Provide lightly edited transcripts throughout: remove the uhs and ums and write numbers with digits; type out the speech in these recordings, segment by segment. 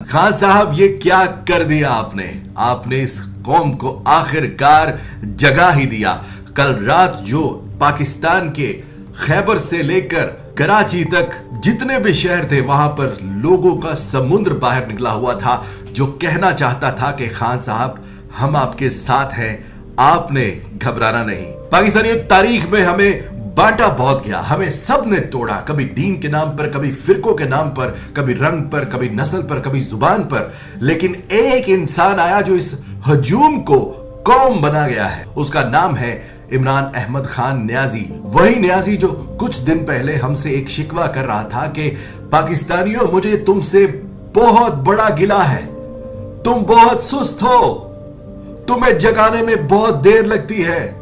खान साहब ये क्या कर दिया आपने इस कौम को आखिरकार जगा ही दिया। कल रात जो पाकिस्तान के खैबर से लेकर कराची तक जितने भी शहर थे वहां पर लोगों का समुद्र बाहर निकला हुआ था, जो कहना चाहता था कि खान साहब हम आपके साथ हैं, आपने घबराना नहीं। पाकिस्तानी तारीख में हमें बांटा बहुत गया, हमें सब ने तोड़ा, कभी दीन के नाम पर, कभी फिरकों के नाम पर, कभी रंग पर, कभी नस्ल पर, कभी जुबान पर, लेकिन एक इंसान आया जो इस हजूम को कौम बना गया है। उसका नाम है इमरान अहमद खान न्याजी। वही न्याजी जो कुछ दिन पहले हमसे एक शिकवा कर रहा था कि पाकिस्तानियों मुझे तुमसे बहुत बड़ा गिला है, तुम बहुत सुस्त हो, तुम्हें जगाने में बहुत देर लगती है।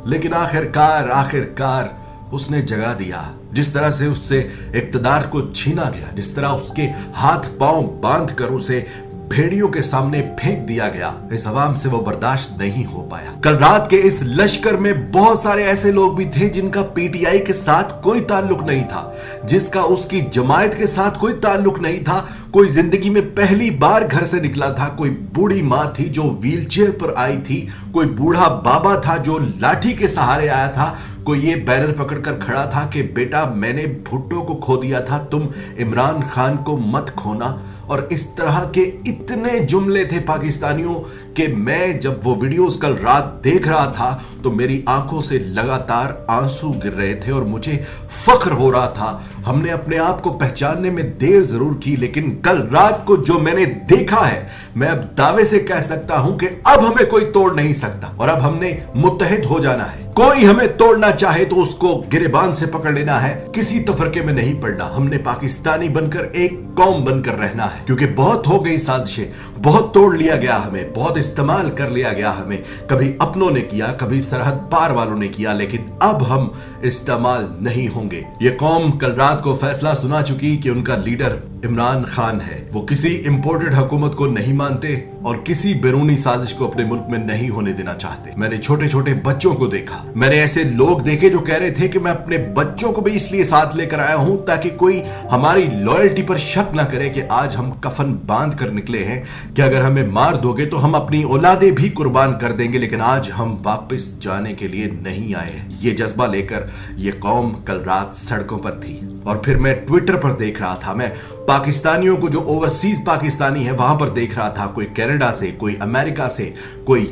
लेकिन आखिरकार उसने जगा दिया। जिस तरह से उससे इक्तदार को छीना गया, जिस तरह उसके हाथ पांव बांध कर उसे भेड़ियों के सामने फेंक दिया गया, इस अवाम से वो बर्दाश्त नहीं हो पाया। कल रात के इस लश्कर में बहुत सारे ऐसे लोग भी थे जिनका पीटीआई के साथ कोई ताल्लुक नहीं था, जिसका उसकी जमायत के साथ कोई ताल्लुक नहीं था। कोई जिंदगी में पहली बार घर से निकला था, कोई बूढ़ी मां थी जो व्हीलचेयर पर आई थी, कोई बूढ़ा बाबा था जो लाठी के सहारे आया था, कोई ये बैनर पकड़कर खड़ा था कि बेटा मैंने भुट्टो को खो दिया था, तुम इमरान खान को मत खोना। और इस तरह के इतने जुमले थे पाकिस्तानियों कि मैं जब वो वीडियोस कल रात देख रहा था तो मेरी आंखों से लगातार आंसू गिर रहे थे और मुझे फख्र हो रहा था। हमने अपने आप को पहचानने में देर जरूर की, लेकिन कल रात को जो मैंने देखा है, मैं अब दावे से कह सकता हूं कि अब हमें कोई तोड़ नहीं सकता और अब हमने मुत्तहिद हो जाना है। कोई हमें तोड़ना चाहे तो उसको गिरेबान से पकड़ लेना है, किसी तफरके में नहीं पड़ना। हमने पाकिस्तानी बनकर एक कौम बनकर रहना है, क्योंकि बहुत हो गई साजिशें, बहुत तोड़ लिया गया हमें, बहुत इस्तेमाल कर लिया गया हमें। कभी अपनों ने किया, कभी सरहद पार वालों ने किया, लेकिन अब हम इस्तेमाल नहीं होंगे। ये कौम कल रात को फैसला सुना चुकी कि उनका लीडर इमरान खान है। वो किसी इंपोर्टेड हुकूमत को नहीं मानते और किसी बैरूनी साजिश को अपने मुल्क में नहीं होने देना चाहते। मैंने छोटे छोटे बच्चों को देखा, मैंने ऐसे लोग देखे जो कह रहे थे कि मैं अपने बच्चों को भी इसलिए साथ लेकर आया हूं ताकि कोई हमारी लॉयल्टी पर शक ना करे कि आज हम कफन बांध कर निकले हैं, कि अगर हमें मार दोगे तो हम अपनी औलादें भी कुर्बान कर देंगे, लेकिन आज हम वापस जाने के लिए नहीं आए। ये जज्बा लेकर ये कौम कल रात सड़कों पर थी। और फिर मैं ट्विटर पर देख रहा था, मैं पाकिस्तानियों को जो ओवरसीज पाकिस्तानी है वहां पर देख रहा था, कोई कनाडा से, कोई अमेरिका से, कोई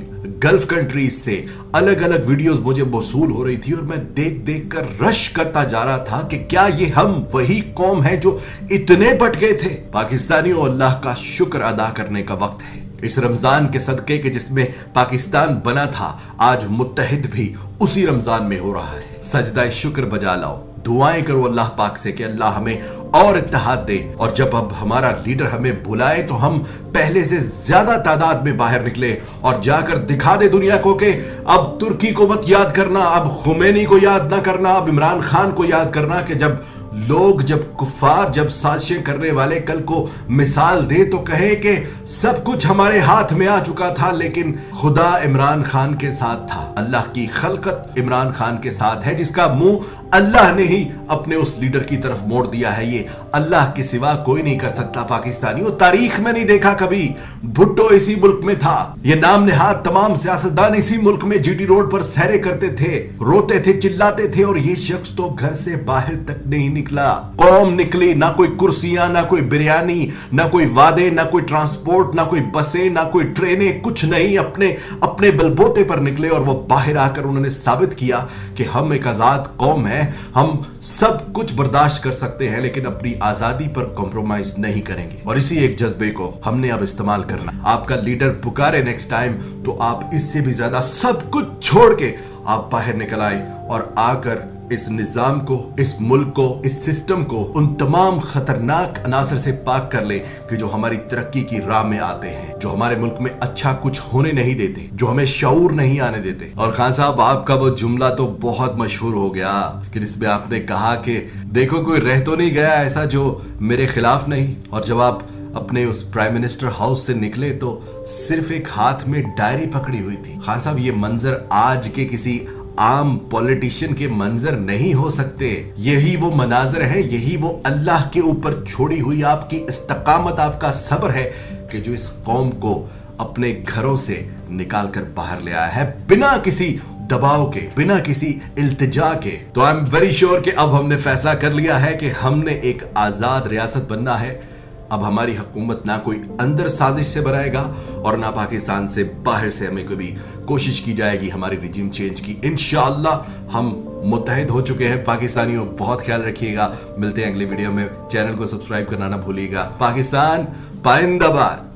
गल्फ कंट्रीज से अलग अलग वीडियोस मुझे मौसूल हो रही थी और मैं देख देख कर रश करता जा रहा था कि क्या ये हम वही कौम है जो इतने बट गए थे। पाकिस्तानियों, अल्लाह का शुक्र अदा करने का वक्त है। इस रमजान के सदके के जिसमें पाकिस्तान बना था, आज मुत्तहिद भी उसी रमजान में हो रहा है। सजदा शुक्र बजा लाओ, दुआएं करो अल्लाह पाक से कि अल्लाह हमें और इत्तेहाद दे, और जब अब हमारा लीडर हमें बुलाए तो हम पहले से ज्यादा तादाद में बाहर निकले और जाकर दिखा दे दुनिया को कि अब तुर्की को मत याद करना, अब खुमैनी को याद ना करना, अब इमरान खान को याद करना। कि जब लोग, जब कुफ्फार, जब साजिशें करने वाले कल को मिसाल दे तो कहे कि सब कुछ हमारे हाथ में आ चुका था, लेकिन खुदा इमरान खान के साथ था। अल्लाह की खलकत इमरान खान के साथ है, जिसका मुंह अल्लाह ने ही अपने उस लीडर की तरफ मोड़ दिया है। ये अल्लाह के सिवा कोई नहीं कर सकता। पाकिस्तानियों, तारीख में नहीं देखा कभी भुट्टो इसी मुल्क में था, ये नाम नेहाद तमाम सियासतदान इसी मुल्क में जीटी रोड पर सहरे करते थे, रोते थे, चिल्लाते थे, और ये शख्स तो घर से बाहर तक नहीं निकला। कौम निकली, ना कोई कुर्सियां, ना कोई बिरयानी, ना कोई वादे, ना कोई ट्रांसपोर्ट, ना कोई बसें, ना कोई ट्रेनें, कुछ नहीं। अपने बलबोते पर निकले और वो बाहर आकर उन्होंने साबित किया कि हम एक आजाद कौम है, हम सब कुछ बर्दाश्त कर सकते हैं, लेकिन अपनी आजादी पर कॉम्प्रोमाइज नहीं करेंगे। और इसी एक जज्बे को हमने अब इस्तेमाल करना। आपका लीडर पुकारे नेक्स्ट टाइम तो आप इससे भी ज्यादा सब कुछ छोड़ के आप बाहर निकल आए और आकर इस निजाम को, इस मुल्क को, इस सिस्टम को उन तमाम खतरनाक अनासर से पाक कर ले कि जो हमारी तरक्की की राह में आते हैं, जो हमारे मुल्क में अच्छा कुछ होने नहीं देते, जो हमें शऊर नहीं आने देते। और खान साहब, आपका वो जुमला तो बहुत मशहूर हो गया कि जिसमें आपने कहा कि देखो कोई रह तो नहीं गया ऐसा जो मेरे खिलाफ नहीं। और जब आप अपने उस प्राइम मिनिस्टर हाउस से निकले तो सिर्फ एक हाथ में डायरी पकड़ी हुई थी। खान साहब, ये मंजर आज के किसी आम पॉलिटिशियन के मंजर नहीं हो सकते। यही वो मनाजर है, यही वो अल्लाह के ऊपर छोड़ी हुई आपकी इस्तकामत, आपका सब्र है कि जो इस कौम को अपने घरों से निकाल कर बाहर ले आया है बिना किसी दबाव के, बिना किसी इल्तिजा के। तो आई एम वेरी श्योर कि अब हमने फैसला कर लिया है कि हमने एक आजाद रियासत बनना है। अब हमारी हुकूमत ना कोई अंदर साजिश से बनाएगा और ना पाकिस्तान से बाहर से हमें कभी कोशिश की जाएगी हमारी रिजीम चेंज की। इंशाअल्लाह हम मुत्तहिद हो चुके हैं। पाकिस्तानियों बहुत ख्याल रखिएगा। मिलते हैं अगले वीडियो में। चैनल को सब्सक्राइब करना ना भूलिएगा। पाकिस्तान पाइंदाबाद।